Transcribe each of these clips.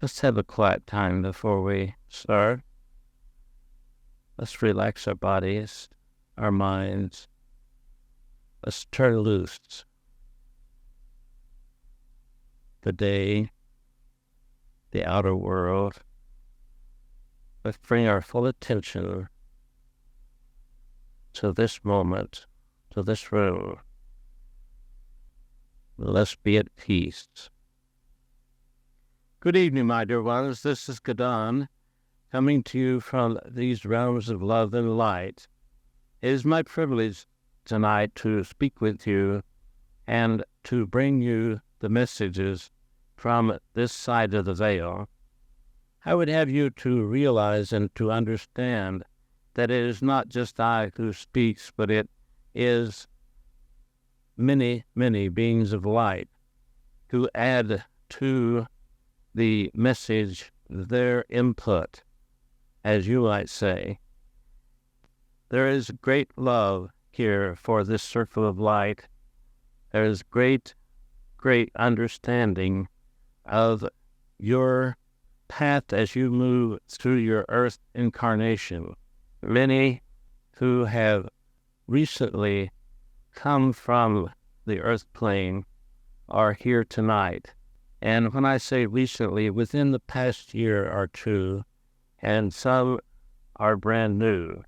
Let's have a quiet time before we start. Let's relax our bodies, our minds. Let's turn loose the day, the outer world. Let's bring our full attention to this moment, to this room. Let's be at peace. Good evening, my dear ones. This is Don, coming to you from these realms of love and light. It is my privilege tonight to speak with you and to bring you the messages from this side of the veil. I would have you to realize and to understand that it is not just I who speaks, but it is many, many beings of light who add to the message their input, as you might say. There is great love here for this circle of light. There is great, great understanding of your path as you move through your earth incarnation. Many who have recently come from the earth plane are here tonight. And when I say recently, within the past year or two, and some are brand new,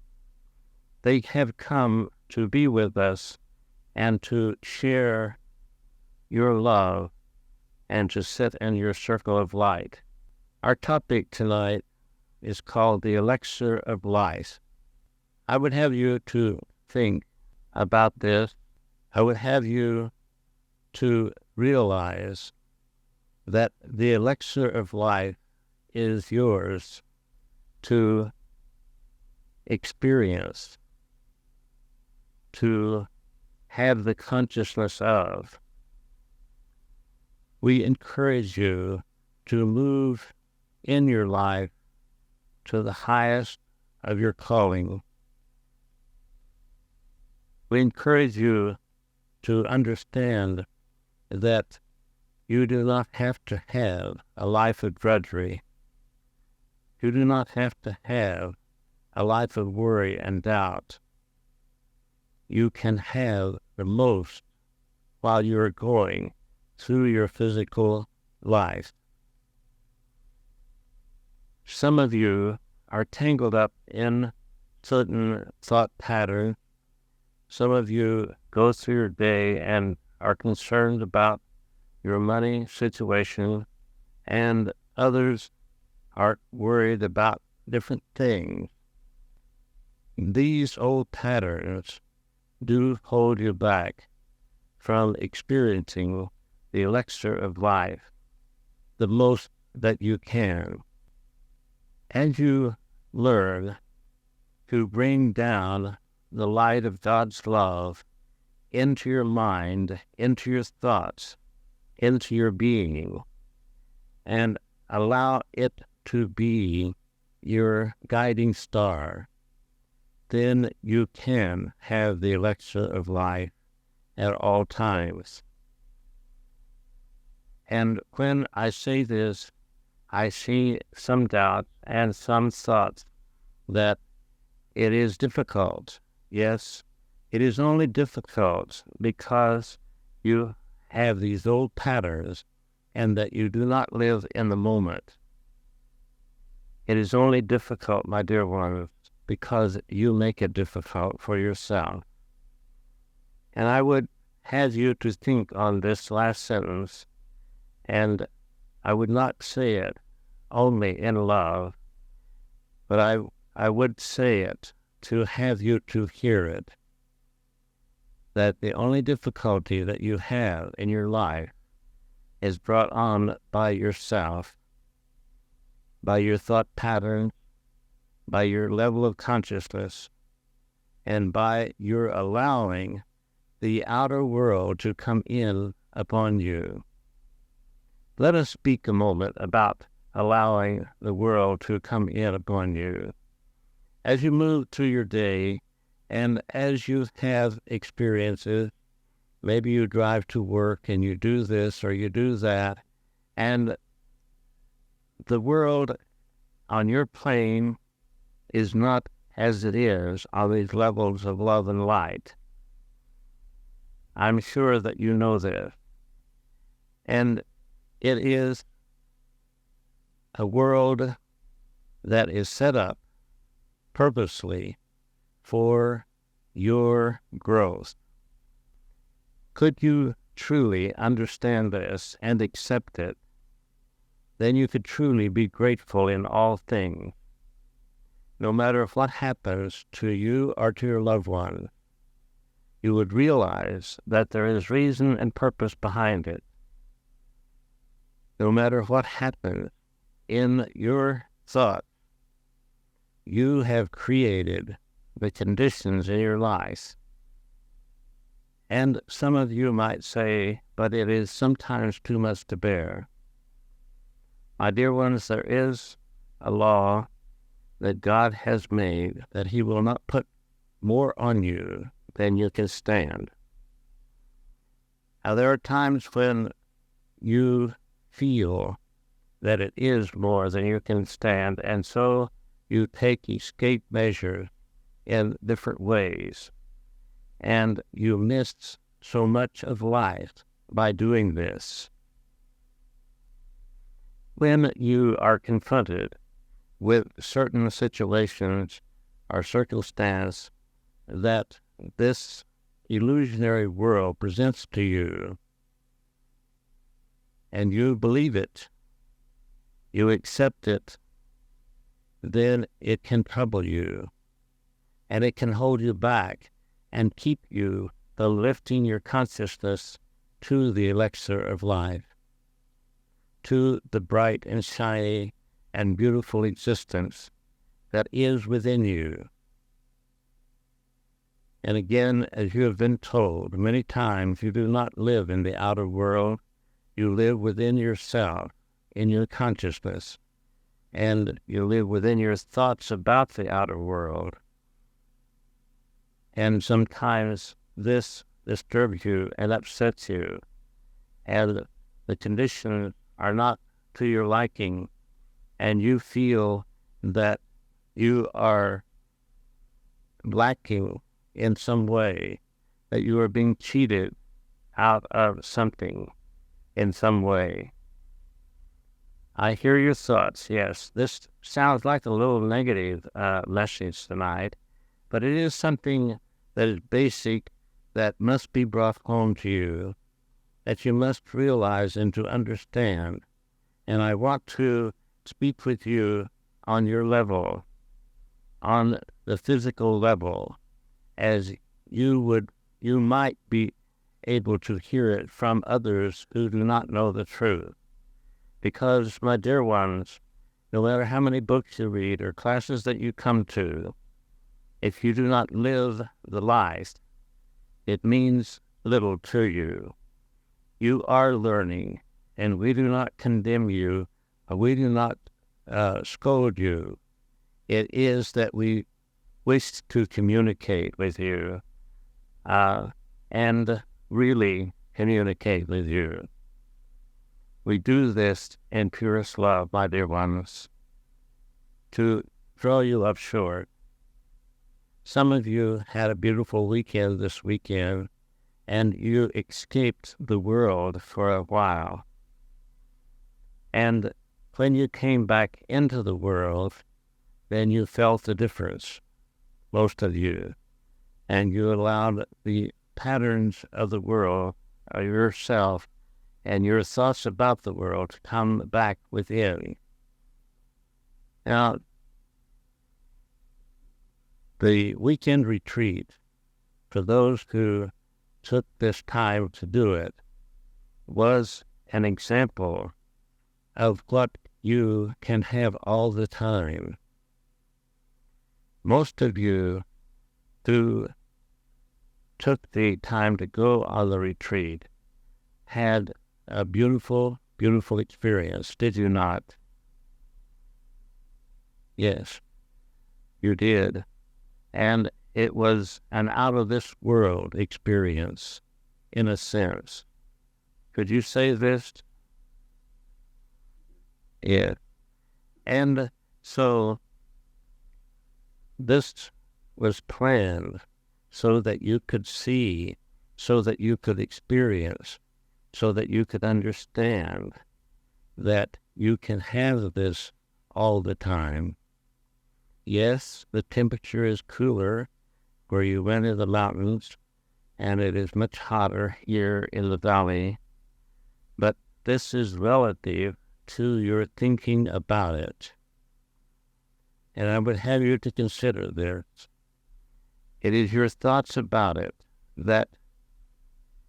they have come to be with us and to share your love and to sit in your circle of light. Our topic tonight is called the ELIXIR of life. I would have you to think about this. I would have you to realize that the elixir of life is yours to experience, to have the consciousness of. We encourage you to move in your life to the highest of your calling. We encourage you to understand that you do not have to have a life of drudgery. You do not have to have a life of worry and doubt. You can have the most while you are going through your physical life. Some of you are tangled up in certain thought patterns. Some of you go through your day and are concerned about your money situation, and others are worried about different things. These old patterns do hold you back from experiencing the elixir of life the most that you can. As you learn to bring down the light of God's love into your mind, into your thoughts, into your being, and allow it to be your guiding star, then you can have the elixir of life at all times. And when I say this, I see some doubt and some thoughts that it is difficult. Yes, it is only difficult because you have these old patterns and that you do not live in the moment. It is only difficult, my dear ones, because you make it difficult for yourself. And I would have you to think on this last sentence, and I would not say it only in love, but I would say it to have you to hear it, that the only difficulty that you have in your life is brought on by yourself, by your thought patterns, by your level of consciousness, and by your allowing the outer world to come in upon you. Let us speak a moment about allowing the world to come in upon you. As you move through your day, and as you have experiences, maybe you drive to work and you do this or you do that, and the world on your plane is not as it is on these levels of love and light. I'm sure that you know this. And it is a world that is set up purposely for your growth. Could you truly understand this and accept it, then you could truly be grateful in all things. No matter what happens to you or to your loved one, you would realize that there is reason and purpose behind it. No matter what happens in your thought, you have created the conditions in your life. And some of you might say, but it is sometimes too much to bear. My dear ones, there is a law that God has made that He will not put more on you than you can stand. Now, there are times when you feel that it is more than you can stand, and so you take escape measures in different ways, and you miss so much of life by doing this. When you are confronted with certain situations or circumstance that this illusionary world presents to you, and you believe it, you accept it, then it can trouble you, and it can hold you back and keep you from lifting your consciousness to the elixir of life, to the bright and shiny and beautiful existence that is within you. And again, as you have been told many times, you do not live in the outer world. You live within yourself, in your consciousness, and you live within your thoughts about the outer world. And sometimes this disturbs you and upsets you, and the conditions are not to your liking, and you feel that you are lacking in some way, that you are being cheated out of something in some way. I hear your thoughts. Yes, this sounds like a little negative message tonight, but it is something that is basic, that must be brought home to you, that you must realize and to understand. And I want to speak with you on your level, on the physical level, as you might be able to hear it from others who do not know the truth. Because, my dear ones, no matter how many books you read or classes that you come to, if you do not live the life, it means little to you. You are learning, and we do not condemn you, or we do not scold you. It is that we wish to communicate with you, and really communicate with you. We do this in purest love, my dear ones, to draw you up short. Some of you had a beautiful weekend this weekend, and you escaped the world for a while. And when you came back into the world, then you felt the difference, most of you, and you allowed the patterns of the world, or yourself, and your thoughts about the world to come back within. Now, the weekend retreat, for those who took this time to do it, was an example of what you can have all the time. Most of you who took the time to go on the retreat had a beautiful, beautiful experience, did you not? Yes, you did. And it was an out-of-this-world experience, in a sense. Could you say this? Yeah. And so this was planned so that you could see, so that you could experience, so that you could understand that you can have this all the time. Yes, the temperature is cooler where you went in the mountains, and it is much hotter here in the valley, but this is relative to your thinking about it. And I would have you to consider this. It is your thoughts about it that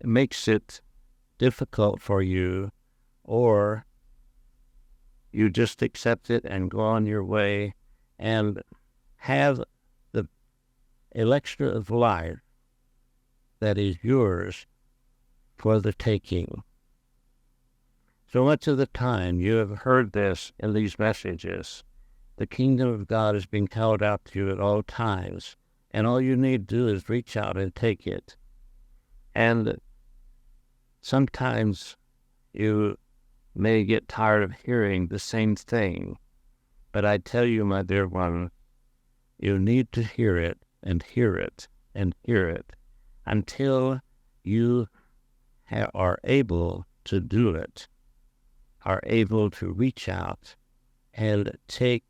makes it difficult for you, or you just accept it and go on your way and have the elixir of life that is yours for the taking. So much of the time you have heard this in these messages. The kingdom of God is being held out to you at all times, and all you need to do is reach out and take it. And sometimes you may get tired of hearing the same thing, but I tell you, my dear one, you need to hear it and hear it and hear it until you are able to do it, are able to reach out and take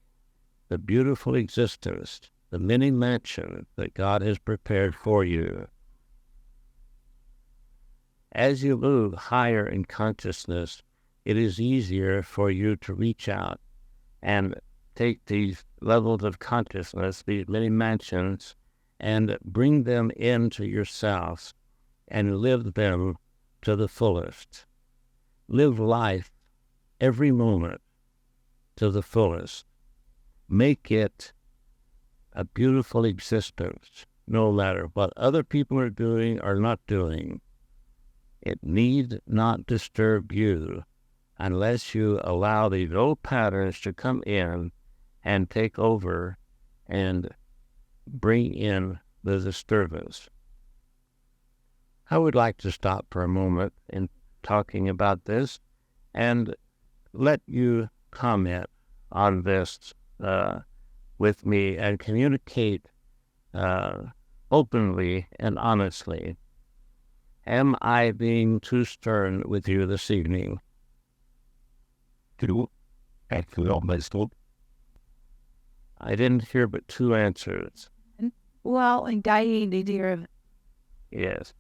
the beautiful existence, the many mansions that God has prepared for you. As you move higher in consciousness, it is easier for you to reach out and take these levels of consciousness, these many mansions, and bring them into yourself and live them to the fullest. Live life every moment to the fullest. Make it a beautiful existence, no matter what other people are doing or not doing. It need not disturb you unless you allow these old patterns to come in and take over and bring in the disturbance. I would like to stop for a moment in talking about this and let you comment on this with me and communicate openly and honestly. Am I being too stern with you this evening? I didn't hear but two answers. Well, and dying to hear. Yes.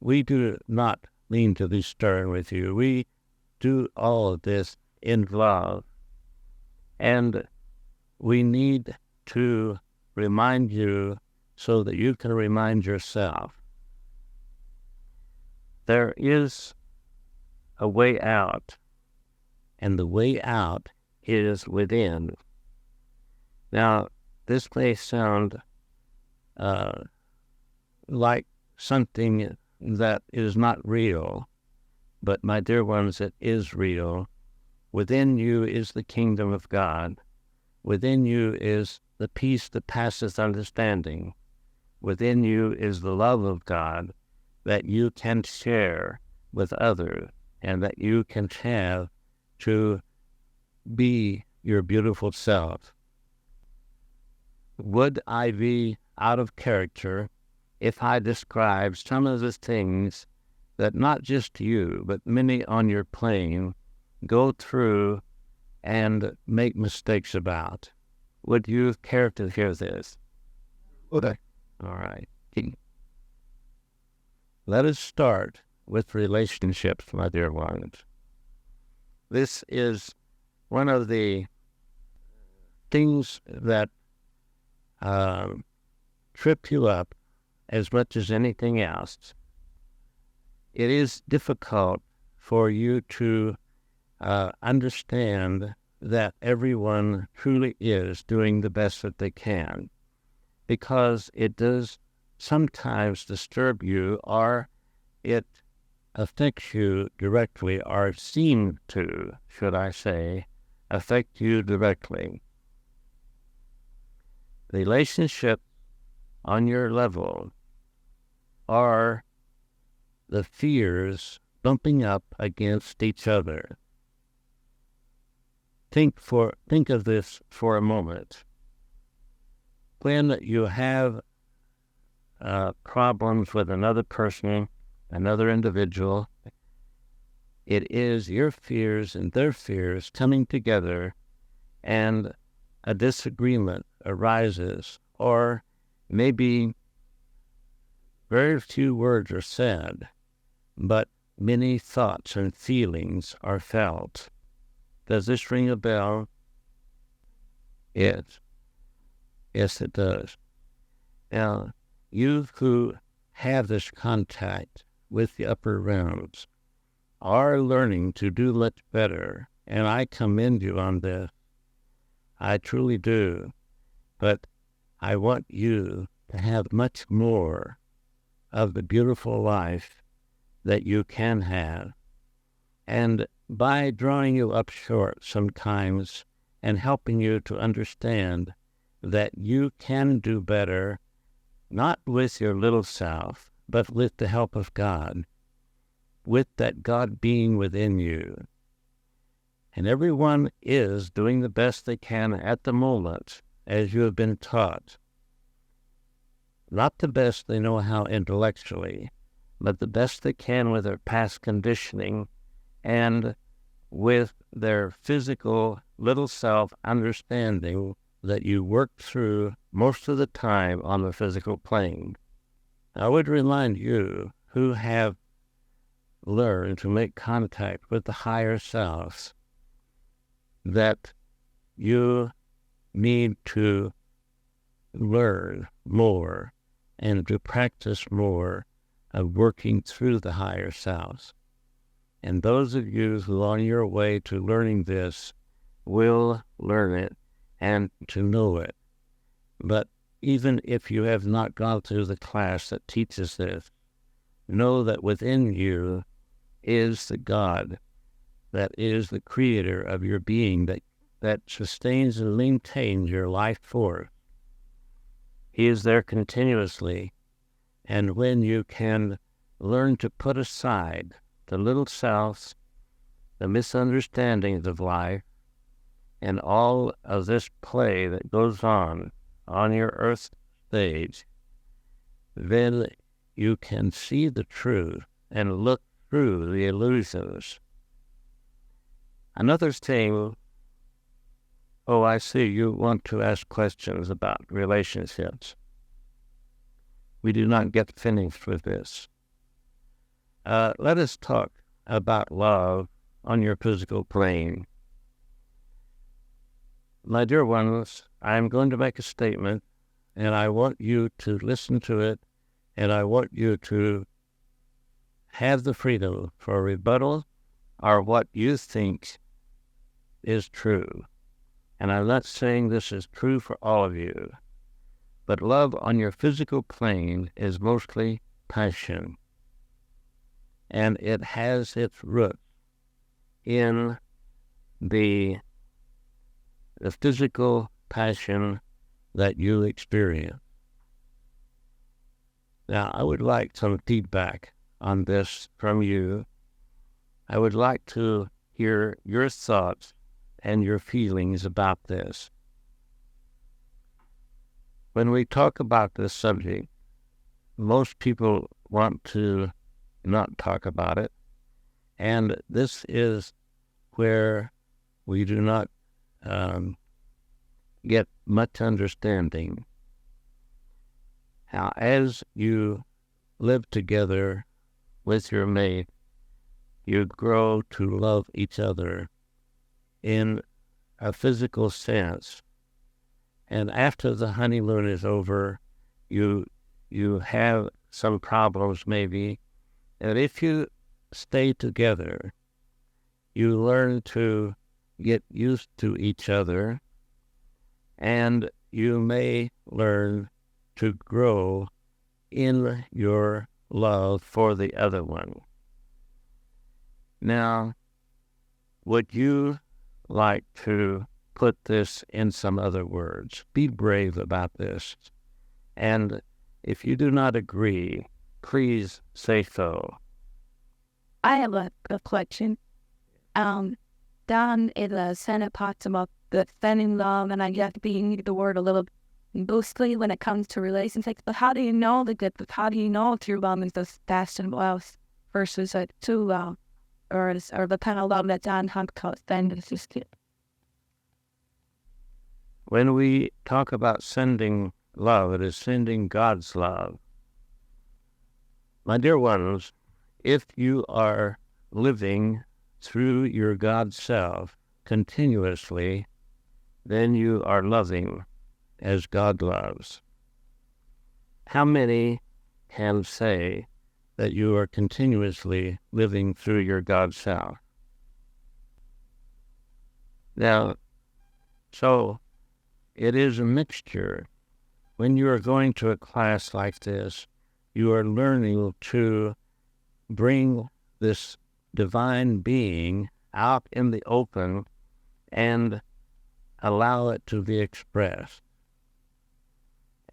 We do not mean to be stern with you. We do all of this in love. And we need to remind you so that you can remind yourself. There is a way out, and the way out is within. Now, this may sound like something that is not real, but my dear ones, it is real. Within you is the kingdom of God. Within you is the peace that passeth understanding. Within you is the love of God that you can share with others and that you can have to be your beautiful self. Would I be out of character if I described some of the things that not just you, but many on your plane go through and make mistakes about? Would you care to hear this? Okay. All right. Let us start with relationships, my dear ones. This is one of the things that trip you up as much as anything else. It is difficult for you to understand that everyone truly is doing the best that they can, because it does sometimes disturb you, or it affects you directly, or seem to, should I say, affect you directly. Relationships on your level are the fears bumping up against each other. think of this for a moment. When you have problems with another person, another individual, it is your fears and their fears coming together, and a disagreement arises, or maybe very few words are said, but many thoughts and feelings are felt. Does this ring a bell? Yes, it does. Now, you who have this contact with the upper realms are learning to do much better, and I commend you on this. I truly do. But I want you to have much more of the beautiful life that you can have. And by drawing you up short sometimes and helping you to understand that you can do better, not with your little self, but with the help of God, with that God being within you. And everyone is doing the best they can at the moment, as you have been taught. Not the best they know how intellectually, but the best they can with their past conditioning and with their physical little self understanding that you work through most of the time on the physical plane. I would remind you who have learned to make contact with the higher selves that you need to learn more and to practice more of working through the higher selves. And those of you who are on your way to learning this will learn it and to know it. But even if you have not gone through the class that teaches this, know that within you is the God that is the creator of your being, that sustains and maintains your life force. He is there continuously. And when you can learn to put aside the little selves, the misunderstandings of life, and all of this play that goes on your earth stage, then you can see the truth and look through the illusions. Another thing, I see you want to ask questions about relationships. We do not get finished with this. Let us talk about love on your physical plane. My dear ones, I'm going to make a statement, and I want you to listen to it, and I want you to have the freedom for rebuttal or what you think is true. And I'm not saying this is true for all of you, but love on your physical plane is mostly passion. And it has its root in the physical passion that you experience. Now, I would like some feedback on this from you. I would like to hear your thoughts and your feelings about this. When we talk about this subject, most people want to not talk about it, and this is where we do not get much understanding. Now, as you live together with your mate, you grow to love each other in a physical sense. And after the honeymoon is over, you have some problems maybe. And if you stay together, you learn to get used to each other, and you may learn to grow in your love for the other one. Now, would you like to put this in some other words? Be brave about this. And if you do not agree, please say so. I have a question. Don in the Senate talks about the sending love, and I guess being the word a little loosely when it comes to relationships. But how do you know the good? How do you know true love is the fast and love versus a true love, or the kind of love that Don talks about? Then it's just when we talk about sending love, it is sending God's love. My dear ones, if you are living through your God self continuously, then you are loving as God loves. How many can say that you are continuously living through your God self? Now, so it is a mixture. When you are going to a class like this, you are learning to bring this divine being out in the open and allow it to be expressed.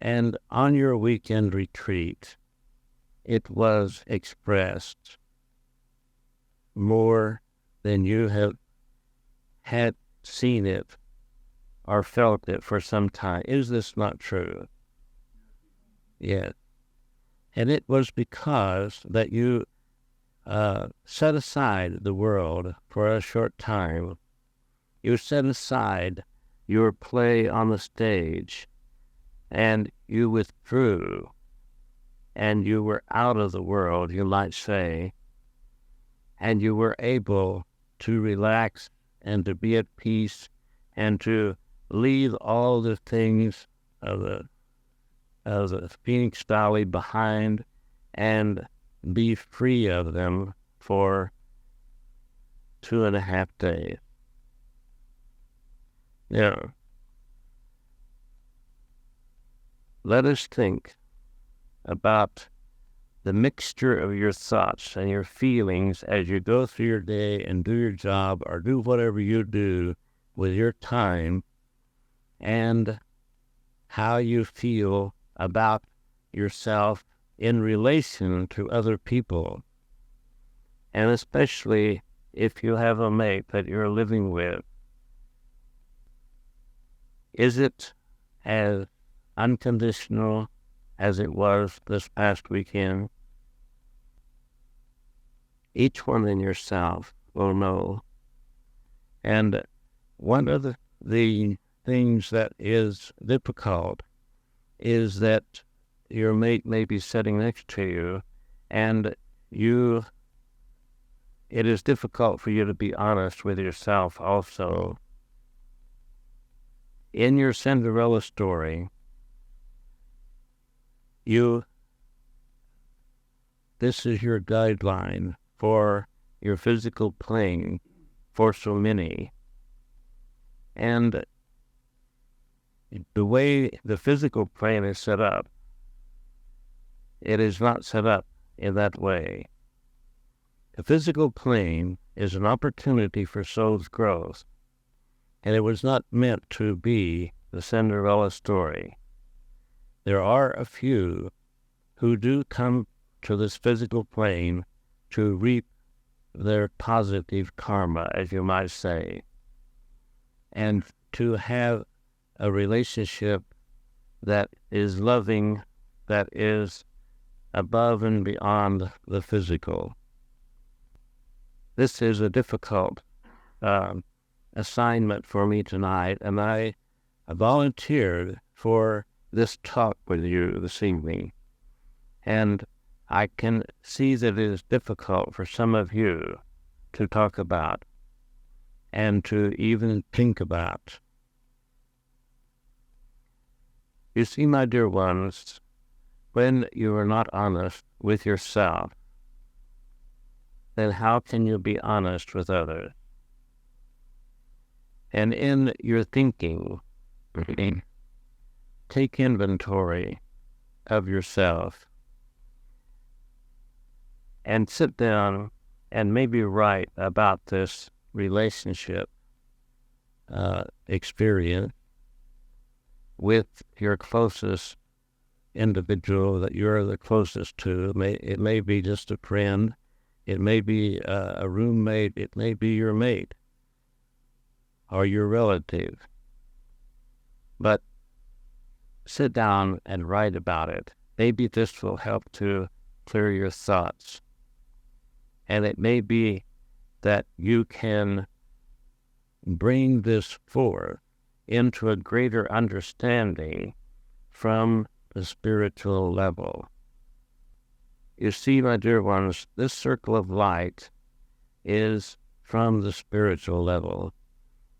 And on your weekend retreat, it was expressed more than you have had seen it or felt it for some time. Is this not true? Yes. And it was because that you set aside the world for a short time. You set aside your play on the stage, and you withdrew, and you were out of the world, you might say, and you were able to relax and to be at peace and to leave all the things of the Phoenix Valley behind and be free of them for 2.5 days. Now, let us think about the mixture of your thoughts and your feelings as you go through your day and do your job or do whatever you do with your time, and how you feel about yourself in relation to other people, and especially if you have a mate that you're living with. Is it as unconditional as it was this past weekend? Each one in yourself will know. And one of the things that is difficult is that your mate may be sitting next to you, and it is difficult for you to be honest with yourself also. In your Cinderella story, this is your guideline for your physical plane for so many. And the way the physical plane is set up, it is not set up in that way. The physical plane is an opportunity for soul's growth, and it was not meant to be the Cinderella story. There are a few who do come to this physical plane to reap their positive karma, as you might say, and to have a relationship that is loving, that is above and beyond the physical. This is a difficult assignment for me tonight, and I volunteered for this talk with you this evening. And I can see that it is difficult for some of you to talk about and to even think about. You see, my dear ones, when you are not honest with yourself, then how can you be honest with others? And in your thinking, take inventory of yourself and sit down and maybe write about this relationship experience with your closest individual that you're the closest to. It may be just a friend, it may be a roommate, it may be your mate. or your relative. But sit down and write about it. Maybe this will help to clear your thoughts. And it may be that you can bring this forth into a greater understanding from the spiritual level. You see, my dear ones, this circle of light is from the spiritual level,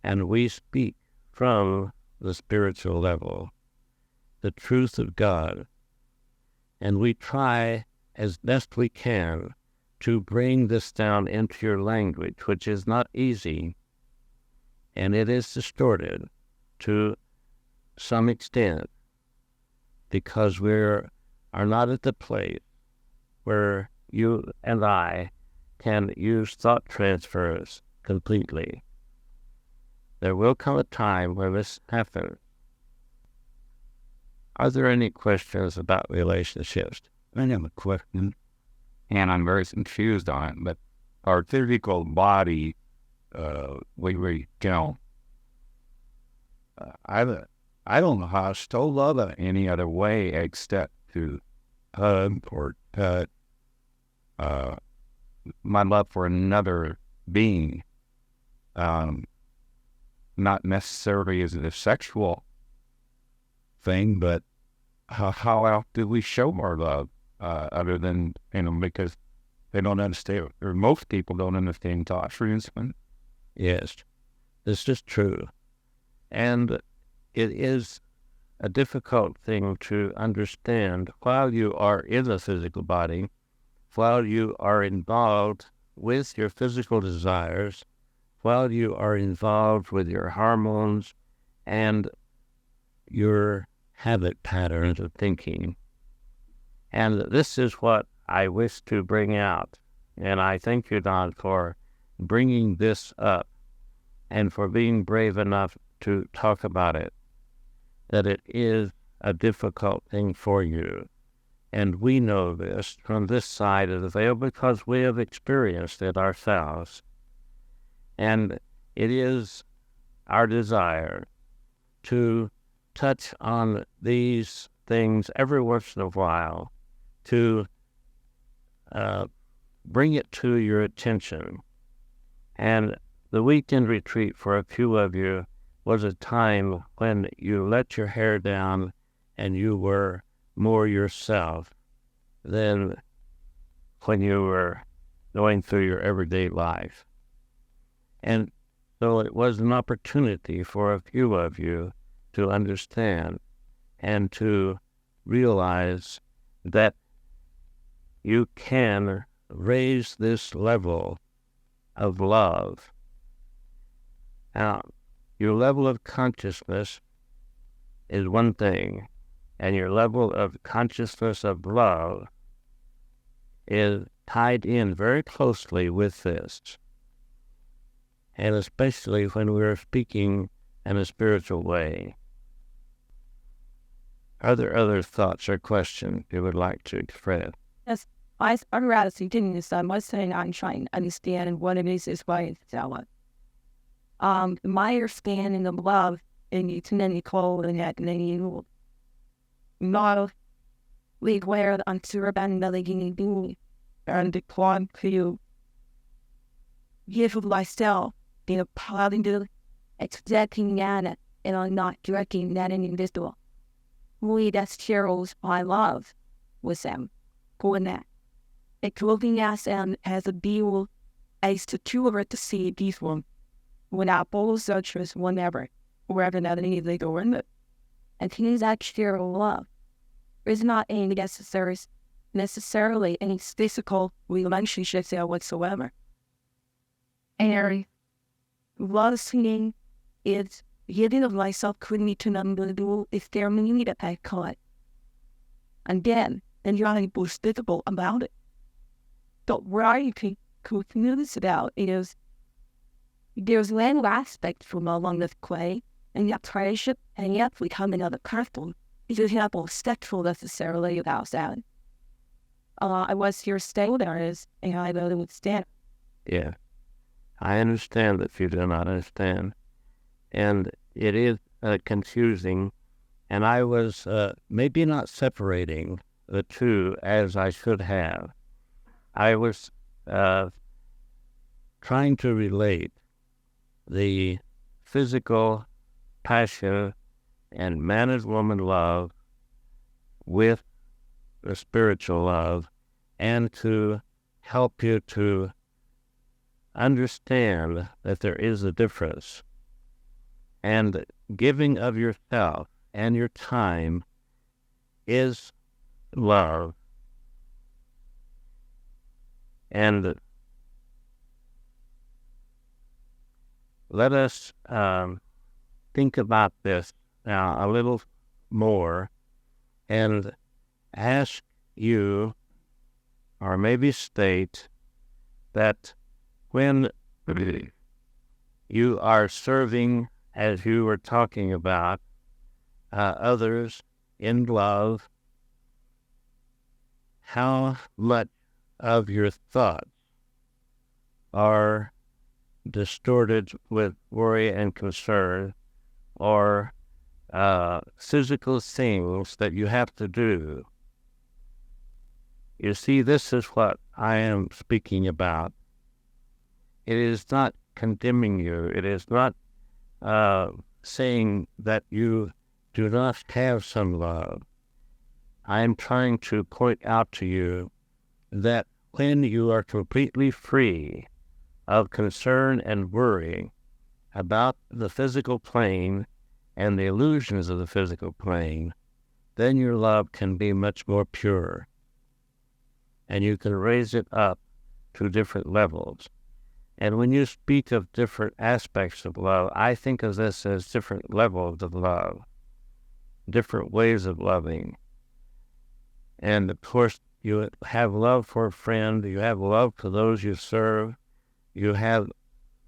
and we speak from the spiritual level, the truth of God, and we try as best we can to bring this down into your language, which is not easy, and it is distorted to some extent because we are not at the place where you and I can use thought transfers completely. There will come a time when this happens. Are there any questions about relationships? I have a question, and I'm very confused on it, but our physical body, I don't know how to still love it any other way except to hug or touch my love for another being, not necessarily as a sexual thing, but how else do we show our love other than, because they don't understand, or most people don't understand touch, for instance. Yes, this is true. And it is a difficult thing to understand while you are in the physical body, while you are involved with your physical desires, while you are involved with your hormones and your habit patterns of thinking. And this is what I wish to bring out. And I thank you, Don, for bringing this up and for being brave enough to talk about it, that it is a difficult thing for you. And we know this from this side of the veil because we have experienced it ourselves. And it is our desire to touch on these things every once in a while, to bring it to your attention. And the weekend retreat for a few of you was a time when you let your hair down and you were more yourself than when you were going through your everyday life. And so it was an opportunity for a few of you to understand and to realize that you can raise this level of love. Now, your level of consciousness is one thing, and your level of consciousness of love is tied in very closely with this. And especially when we're speaking in a spiritual way. Are there other thoughts or questions you would like to express? Yes, I'm rather thinking this. I was saying I'm trying to understand what it is why it's that. My understanding of love and it's many call and that many not league where the uncertain deleging doing and the plan to give myself positive expecting that and I'm not directing that individual. We that shares my love with them. Going that. It's looking at them as a deal as to two of it to see these one without both searchers whenever, wherever that they go in it. And things that share love is not any necessarily any physical relationships there whatsoever. And love seeing is giving of myself couldn't need to know if there need that I caught. And then you're unboostable about it. But where you can confuse about is there's one aspect from along this play, and yet friendship, and yet we come another careful. You have both sexual necessarily without that. I was here staying there is, and I really would stand. Yeah. I understand that you do not understand. and it is confusing, and I was maybe not separating the two as I should have. I was trying to relate the physical passion and man and woman love with the spiritual love, and to help you to understand that there is a difference. And giving of yourself and your time is love. And let us think about this now a little more and ask you, or maybe state, that when you are serving, as you were talking about, others in love, how much of your thoughts are distorted with worry and concern, or physical things that you have to do. You see, this is what I am speaking about. It is not condemning you. It is not saying that you do not have some love. I am trying to point out to you that when you are completely free of concern and worry about the physical plane and the illusions of the physical plane, then your love can be much more pure, and you can raise it up to different levels. And when you speak of different aspects of love, I think of this as different levels of love, different ways of loving. And of course, you have love for a friend, you have love for those you serve, you have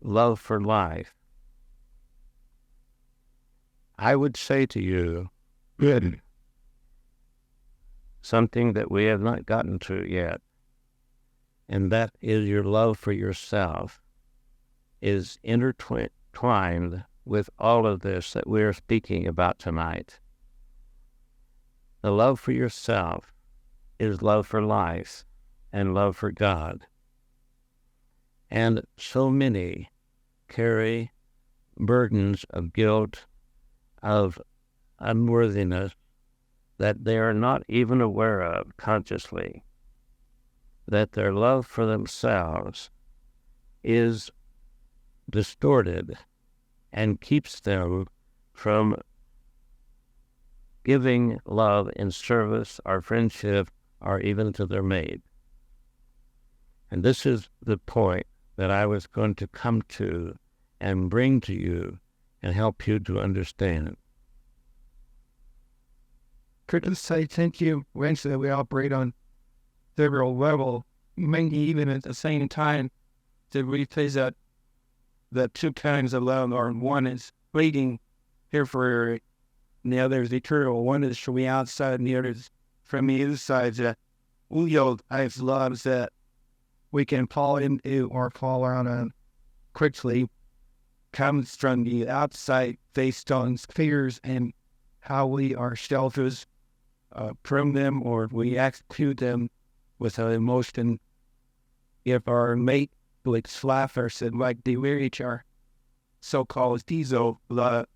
love for life. I would say to you something that we have not gotten to yet, and that is your love for yourself is intertwined with all of this that we are speaking about tonight. The love for yourself is love for life and love for God. And so many carry burdens of guilt, of unworthiness, that they are not even aware of consciously, that their love for themselves is distorted and keeps them from giving love in service or friendship or even to their mate. And this is the point that I was going to come to and bring to you and help you to understand. Could you say thank you? Wednesday we operate on several levels, maybe even at the same time. Did we say that two kinds of love are, one is waiting here for, and the other is eternal. One is from the outside and the other is from the inside. That we yield types of loves that we can fall into or fall out of quickly comes from the outside based on fears and how we are sheltered from them, or we execute them with an emotion. If our mate would slap us and like demerge our so-called diesel love,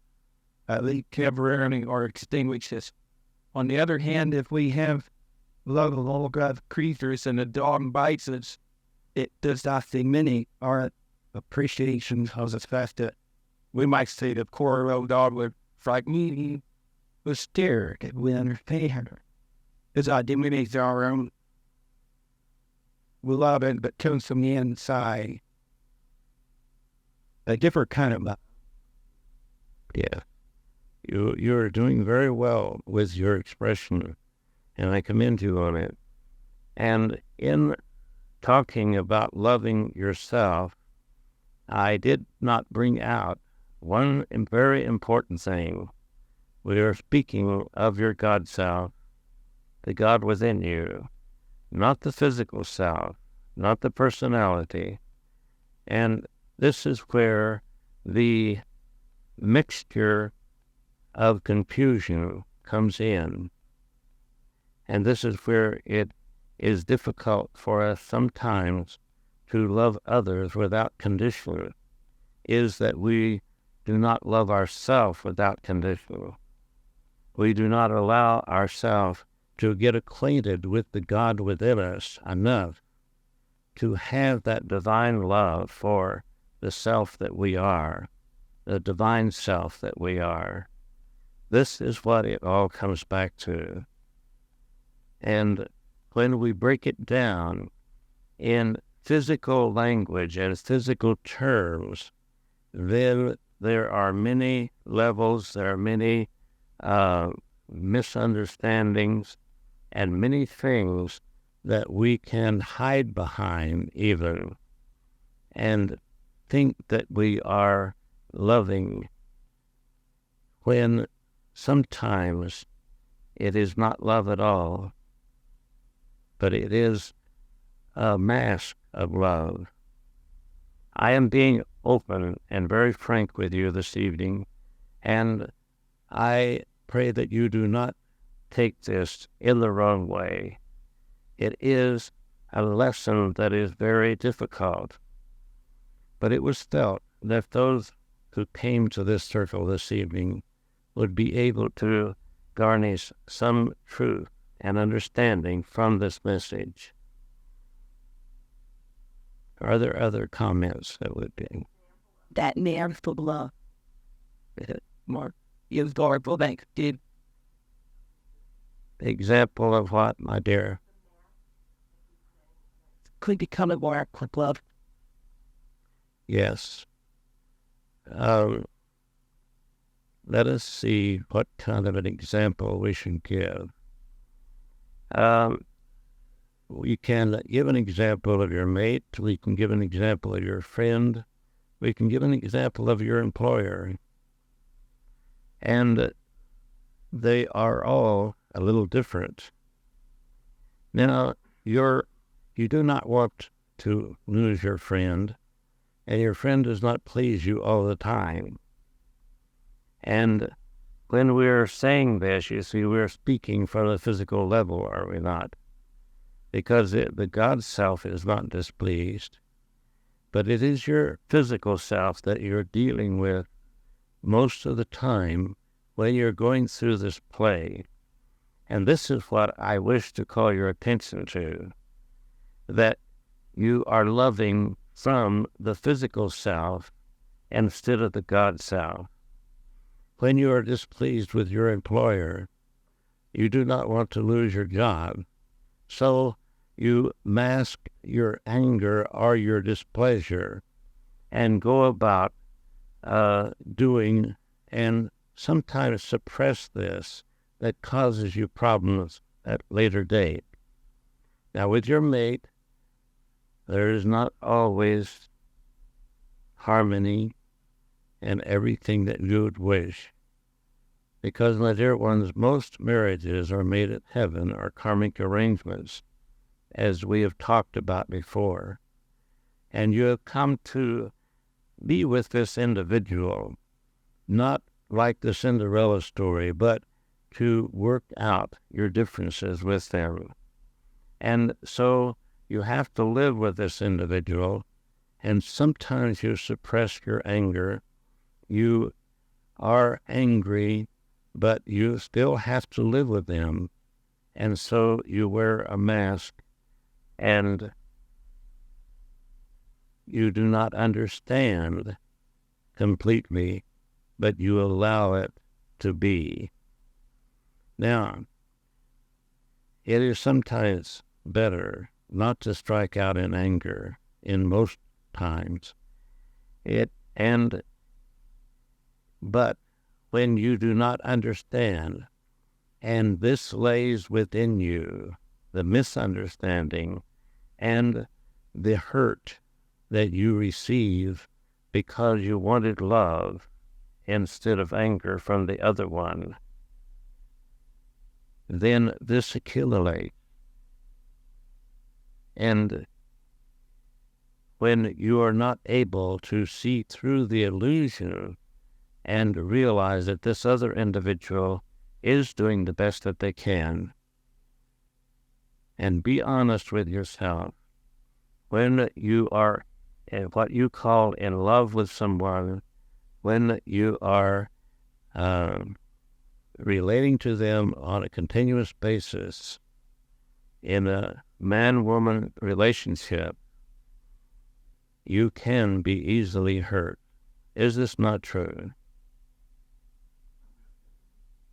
they temporarily or extinguish us. On the other hand, if we have love of all God's creatures and a dog bites us, it does not diminish our appreciation of the fact that we might say the poor old dog would frighten me, was scared that we understand. Does not diminish our own love, it but comes from the inside. A different kind of love. Yeah. You're doing very well with your expression, and I commend you on it. And in talking about loving yourself, I did not bring out one very important thing. We are speaking of your God self, the God within you, not the physical self, not the personality. And this is where the mixture of confusion comes in. And this is where it is difficult for us sometimes to love others without condition, is that we do not love ourselves without condition. We do not allow ourselves to get acquainted with the God within us enough to have that divine love for the self that we are, the divine self that we are. This is what it all comes back to. And when we break it down in physical language and physical terms, then there are many levels, there are many misunderstandings, and many things that we can hide behind even and think that we are loving, when sometimes it is not love at all, but it is a mask of love. I am being open and very frank with you this evening, and I pray that you do not take this in the wrong way. It is a lesson that is very difficult, but it was felt that those who came to this circle this evening would be able to garnish some truth and understanding from this message. Are there other comments that would be? That man for love. Mark, you go bank did. Example of what, my dear? Could become a more quick love. Yes. Let us see what kind of an example we should give. We can give an example of your mate. We can give an example of your friend. We can give an example of your employer. And they are all a little different. Now, you do not want to lose your friend, and your friend does not please you all the time. And when we're saying this, you see, we're speaking from the physical level, are we not? Because the God self is not displeased, but it is your physical self that you're dealing with most of the time when you're going through this play. And this is what I wish to call your attention to, that you are loving from the physical self instead of the God self. When you are displeased with your employer, you do not want to lose your job, so you mask your anger or your displeasure and go about doing and sometimes suppress this that causes you problems at a later date. Now, with your mate, there is not always harmony and everything that you would wish. Because, my dear ones, most marriages are made at heaven or karmic arrangements, as we have talked about before. And you have come to be with this individual, not like the Cinderella story, but to work out your differences with them. And so you have to live with this individual, and sometimes you suppress your anger. You are angry, but you still have to live with them. And so you wear a mask, and you do not understand completely, but you allow it to be. Now, it is sometimes better not to strike out in anger in most times. But when you do not understand, and this lays within you, the misunderstanding and the hurt that you receive because you wanted love instead of anger from the other one, then this accumulates. And when you are not able to see through the illusion and realize that this other individual is doing the best that they can. And be honest with yourself. When you are what you call in love with someone, when you are relating to them on a continuous basis in a man-woman relationship, you can be easily hurt. Is this not true?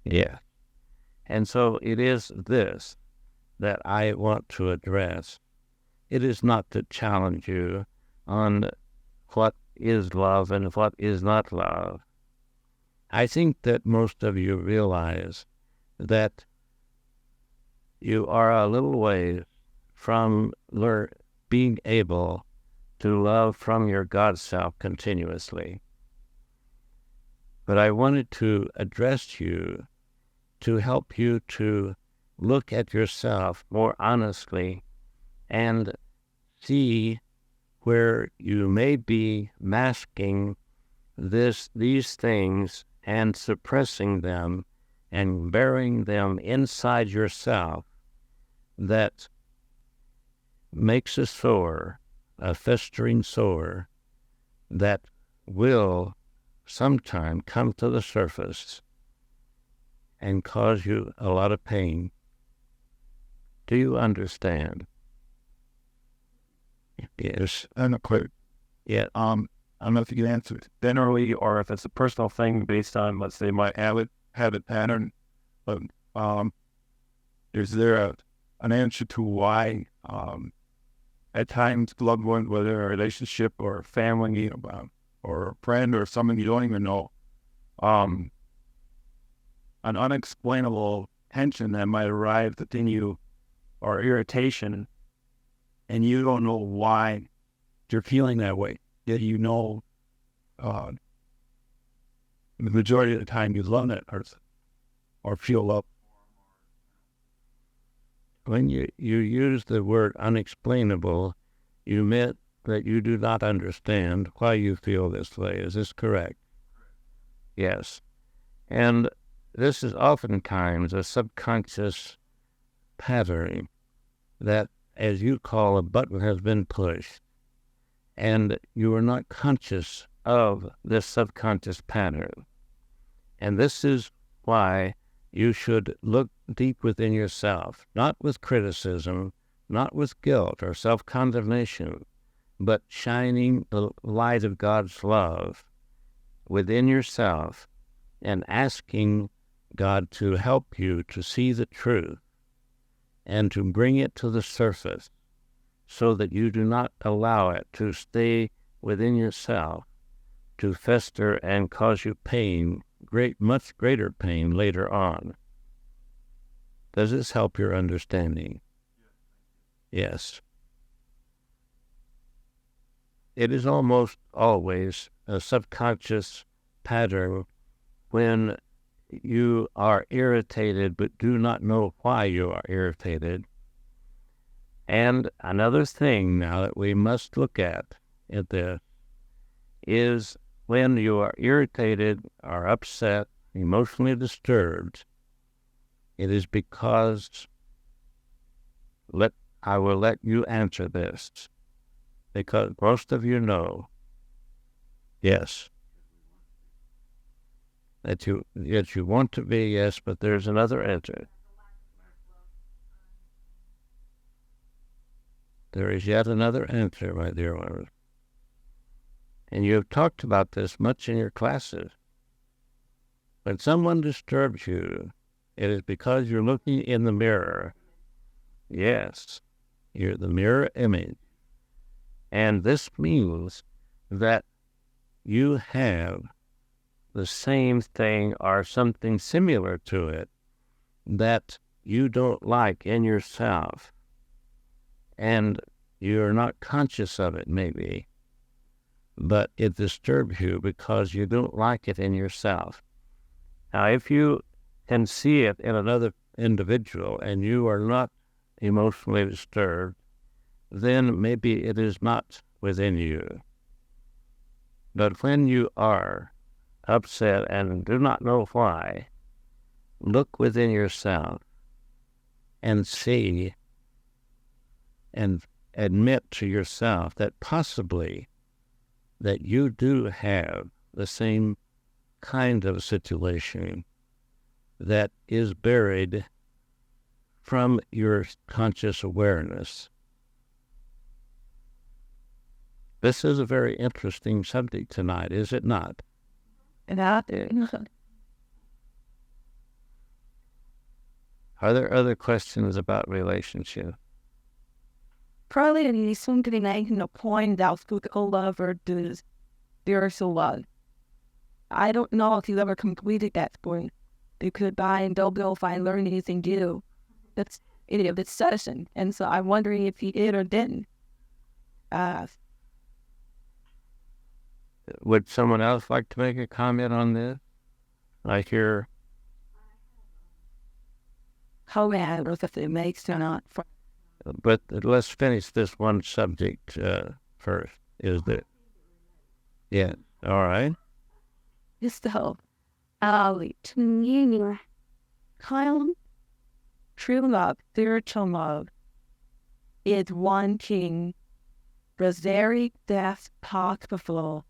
Yeah. And so it is this that I want to address. It is not to challenge you on what is love and what is not love. I think that most of you realize that you are a little ways from being able to love from your God self continuously. But I wanted to address you to help you to look at yourself more honestly and see where you may be masking these things and suppressing them and burying them inside yourself that makes a sore, a festering sore, that will sometime come to the surface and cause you a lot of pain. Do you understand? Yes. I'm not quite. Yeah. I don't know if you can answer it generally or if it's a personal thing based on, let's say, my habit pattern. But is there an answer to why at times loved ones, whether a relationship or family or a friend or someone you don't even know, an unexplainable tension that might arise within you or irritation, and you don't know why you're feeling that way. Yet you know the majority of the time you love that person or feel love. When you use the word unexplainable, you meant that you do not understand why you feel this way. Is this correct? Yes. And this is oftentimes a subconscious pattern that, as you call, a button has been pushed, and you are not conscious of this subconscious pattern. And this is why you should look deep within yourself, not with criticism, not with guilt or self-condemnation, but shining the light of God's love within yourself and asking God to help you to see the truth and to bring it to the surface so that you do not allow it to stay within yourself, to fester and cause you pain, much greater pain later on. Does this help your understanding? Yes. It is almost always a subconscious pattern when you are irritated but do not know why you are irritated. And another thing now that we must look at this is when you are irritated or upset, emotionally disturbed, it is because, I will let you answer this, because most of you know, yes, that you want to be, yes, but there's another answer. There is yet another answer, my dear one. And you have talked about this much in your classes. When someone disturbs you, it is because you're looking in the mirror. Yes, you're the mirror image. And this means that you have the same thing or something similar to it that you don't like in yourself. And you're not conscious of it, maybe, but it disturbs you because you don't like it in yourself. Now, if you can see it in another individual and you are not emotionally disturbed, then maybe it is not within you. But when you are upset and do not know why, look within yourself and see and admit to yourself that possibly that you do have the same kind of situation that is buried from your conscious awareness. This is a very interesting subject tonight, is it not? And out there. Are there other questions about relationship? Probably need something making a point out physical love or the spiritual love. I don't know if you ever completed that point. You could buy and don't know if I learned anything new. That's any of this session. And so I'm wondering if you did or didn't. Would someone else like to make a comment on this? I hear. How bad or if it makes or not. But let's finish this one subject first. Is that? Yeah. All right. So, true love, spiritual love, is wanting the very best possible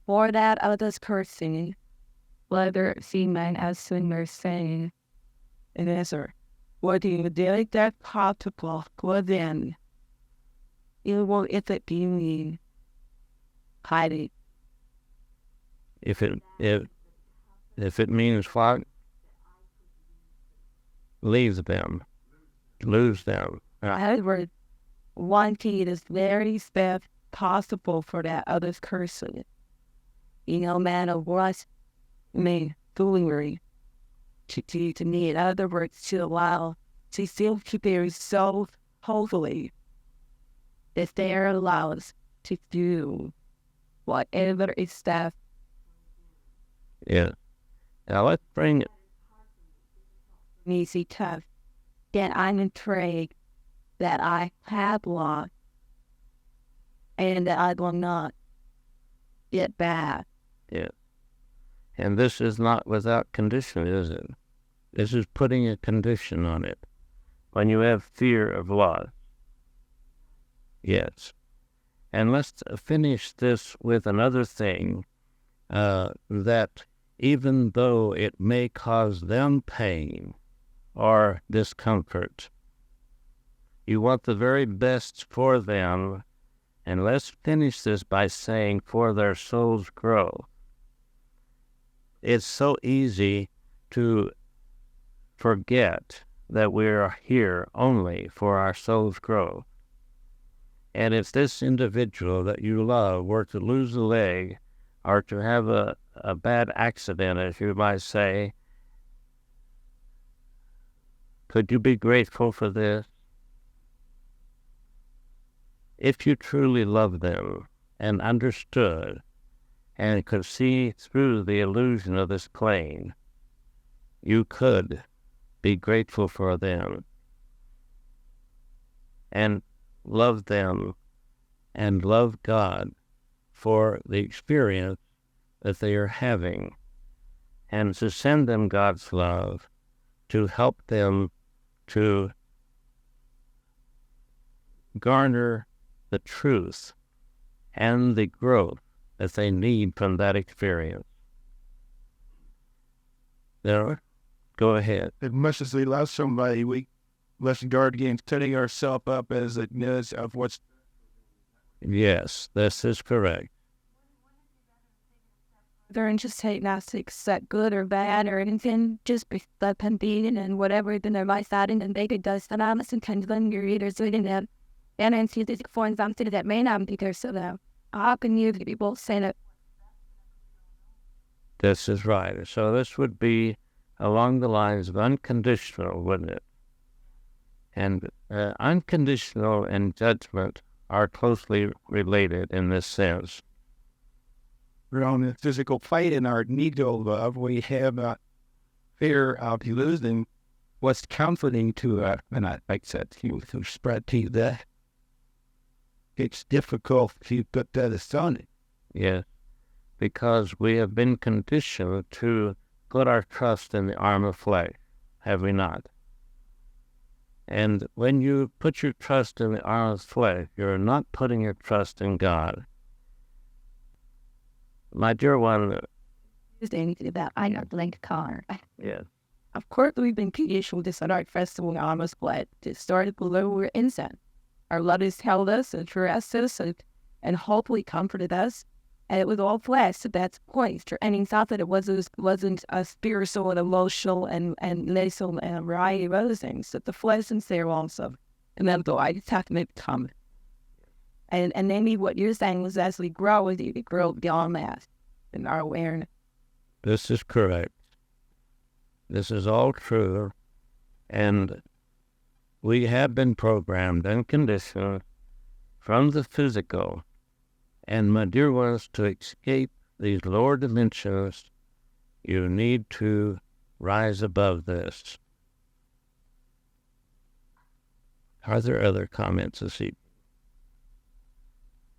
for that other person, whether it be my husband or saying, and answer, what do you do that possible for them? It will, if it be me, hiding. If it means what? Leave them, lose them. In other words, wanting is very best possible for that other person. No matter what may foolery to do to me. In other words, to allow to feel to be so hopefully that they are allowed to do whatever is that. Yeah. Now let's bring it. Easy tough. Then I'm intrigued that I have lost and that I will not get back. Yeah. And this is not without condition, is it? This is putting a condition on it. When you have fear of loss. Yes. And let's finish this with another thing, that even though it may cause them pain or discomfort, you want the very best for them. And let's finish this by saying for their soul's growth. It's so easy to forget that we're here only for our soul's growth. And if this individual that you love were to lose a leg or to have a bad accident, as you might say, could you be grateful for this? If you truly loved them and understood and could see through the illusion of this plane, you could be grateful for them and love them and love God for the experience that they are having, and to send them God's love to help them to garner the truth and the growth that they need from that experience. Now, go ahead. As much as we love somebody, we must guard against setting ourselves up as a nurse of what's. Yes, this is correct. They're just taking us to accept good or bad or anything, just be let them be and whatever, then they're my side and they could do that. I'm listening to them, your readers doing that. And then see this for something that may not be there, so that how can you people say that? This is right. So this would be along the lines of unconditional, wouldn't it? And unconditional and judgment are closely related in this sense. We're on a physical fight in our need to love. We have a fear of losing what's comforting to us. And I like that to spread to that. It's difficult to put that aside. Yes. because we have been conditioned to put our trust in the arm of flesh, have we not? And when you put your trust in the arm of flesh, you're not putting your trust in God. My dear one, Is there anything about I not like car? yes, Of course, we've been conditioned to set our trust in the arm of flesh. It started below we're inside. Our love has held us and caressed us and hopefully comforted us. And it was all flesh, so that's the point. And he thought that it wasn't a spiritual and emotional and mental and a variety of other things. That the flesh is there also. And then I just have to make it come. And maybe what you're saying was as we grow, we grow beyond that in our awareness. this is correct. This is all true. And we have been programmed and conditioned from the physical. And my dear ones, to escape these lower dimensions, you need to rise above this. Are there other comments this evening?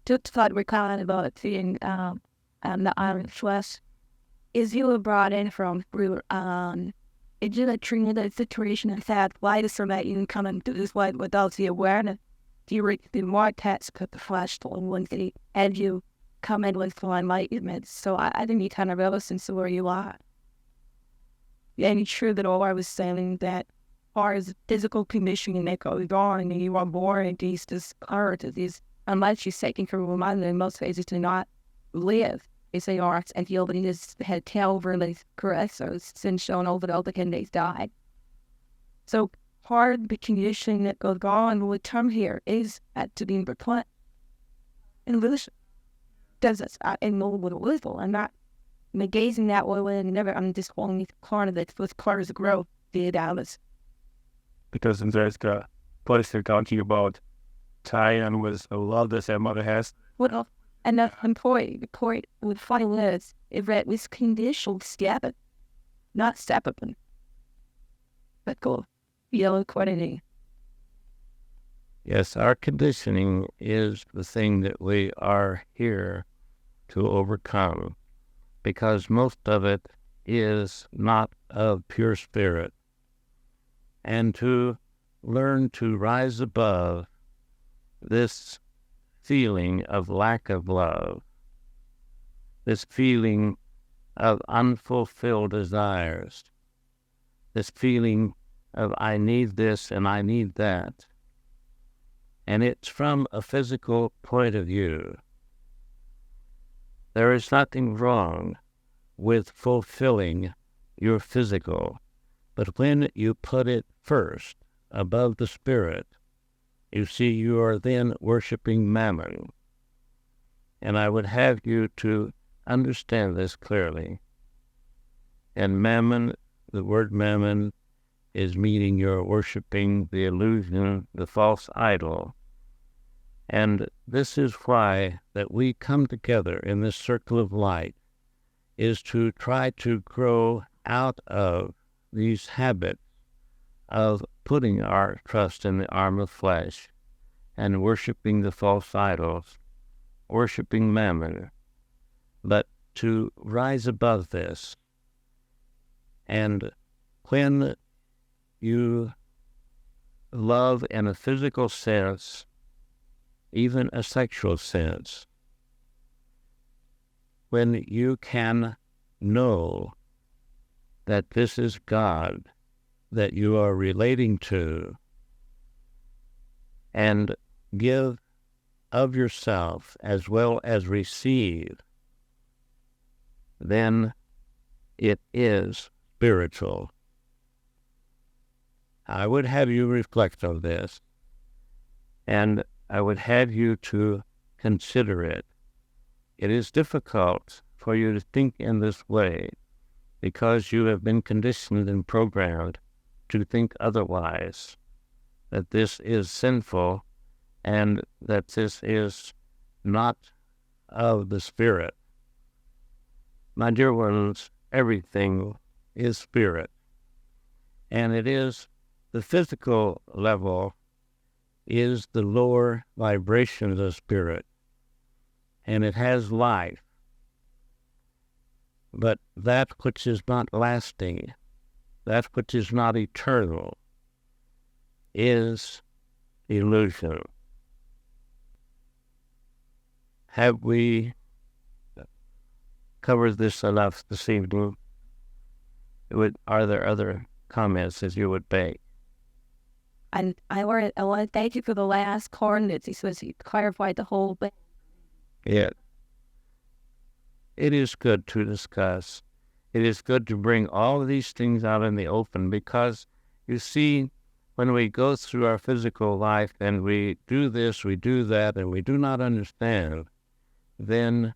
Just thought we're talking about seeing the iron flesh. Is you were brought in from through it's just a treated situation and said, why is that you come into this light without the awareness? You reach the more attached to the flesh to one thing, and you come in with full enlightenment. So I think you kind of relevant to where you are. And it's true that all I was saying that as far as physical conditioning that goes on, and you are born in these discourages, unless you're taking care of a mother, in most cases do not live. If they are, and you'll be just had tail over the correct, so it's been shown over the other can they died. So part of the conditioning that goes on with term here is to be replant. And this does this in no with a little. I'm not negazing that way and never I'm just calling it part of it with part of the growth, the Dallas. Because there's the place they're talking about tie-in with a love that their mother has. Well, and the point with final words is that this conditional step, not stepping, but go, quantity. Yes, our conditioning is the thing that we are here to overcome, because most of it is not of pure spirit. And to learn to rise above this feeling of lack of love, this feeling of unfulfilled desires, this feeling of I need this and I need that. And it's from a physical point of view. There is nothing wrong with fulfilling your physical, but when you put it first above the spirit, you see you are then worshiping mammon. And I would have you to understand this clearly. And mammon, the word mammon, is meaning you're worshiping the illusion, the false idol. And this is why that we come together in this circle of light, is to try to grow out of these habits of putting our trust in the arm of flesh and worshiping the false idols, worshiping mammon, but to rise above this. And when you love in a physical sense, even a sexual sense, when you can know that this is God that you are relating to, and give of yourself as well as receive, then it is spiritual. I would have you reflect on this, and I would have you to consider it. It is difficult for you to think in this way because you have been conditioned and programmed to think otherwise, that this is sinful and that this is not of the Spirit. My dear ones, everything is spirit, and it is the physical level is the lower vibrations of spirit, and it has life. But that which is not lasting, that which is not eternal, is illusion. Have we covered this enough this evening? Are there other comments that you would make? And I want to thank you for the last coordinates. You clarified the whole thing. Yeah. It is good to discuss. It is good to bring all of these things out in the open, because you see, when we go through our physical life and we do this, we do that, and we do not understand, then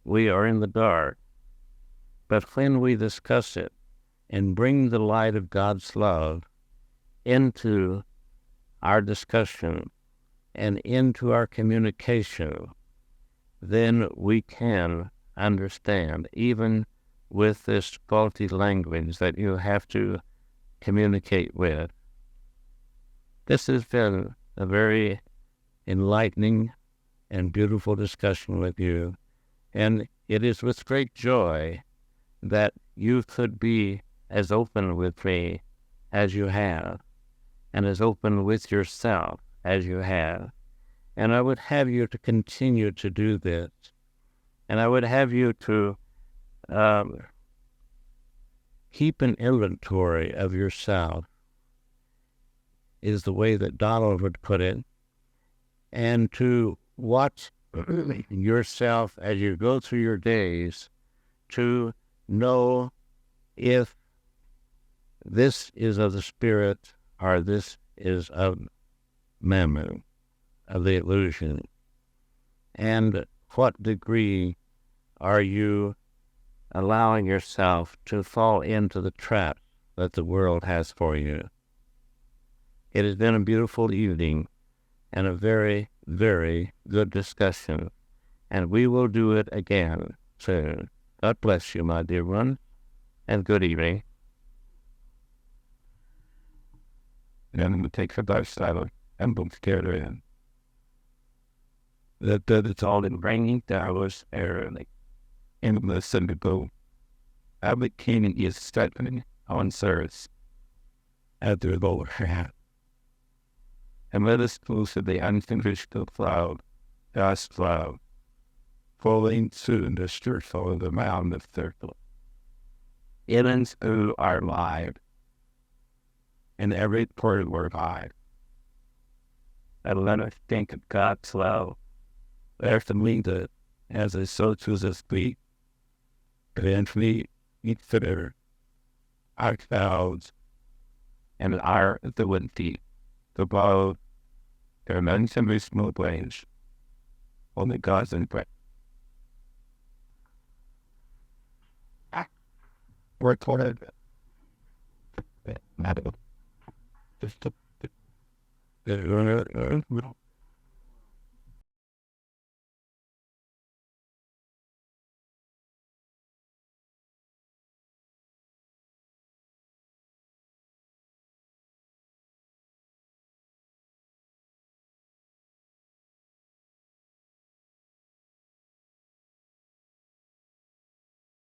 we are in the dark. But when we discuss it and bring the light of God's love into our discussion and into our communication, then we can understand, even with this faulty language that you have to communicate with. This has been a very enlightening and beautiful discussion with you, and it is with great joy that you could be as open with me as you have, and as open with yourself as you have. And I would have you to continue to do this. And I would have you to keep an inventory of yourself, is the way that Donald would put it, and to watch yourself as you go through your days, to know if this is of the Spirit or this is of mammon, of the illusion. And what degree are you allowing yourself to fall into the trap that the world has for you? It has been a beautiful evening and a very, very good discussion, and we will do it again soon. God bless you, my dear one, and good evening. And we take the lifestyle and boom together in. That it's all in bringing that was early. And listen to go. Abbott King is stepping on service at the lower hat. And let us close to the unfinished cloud, God's cloud, falling soon the struggle of the mound of circle. It ends through our life, in every part of our life. And let us think of God's love. After me that as a social to speak, eventually consider our clouds and our ability to follow their unconditional ways. Only God's in prayer. Work for it. Just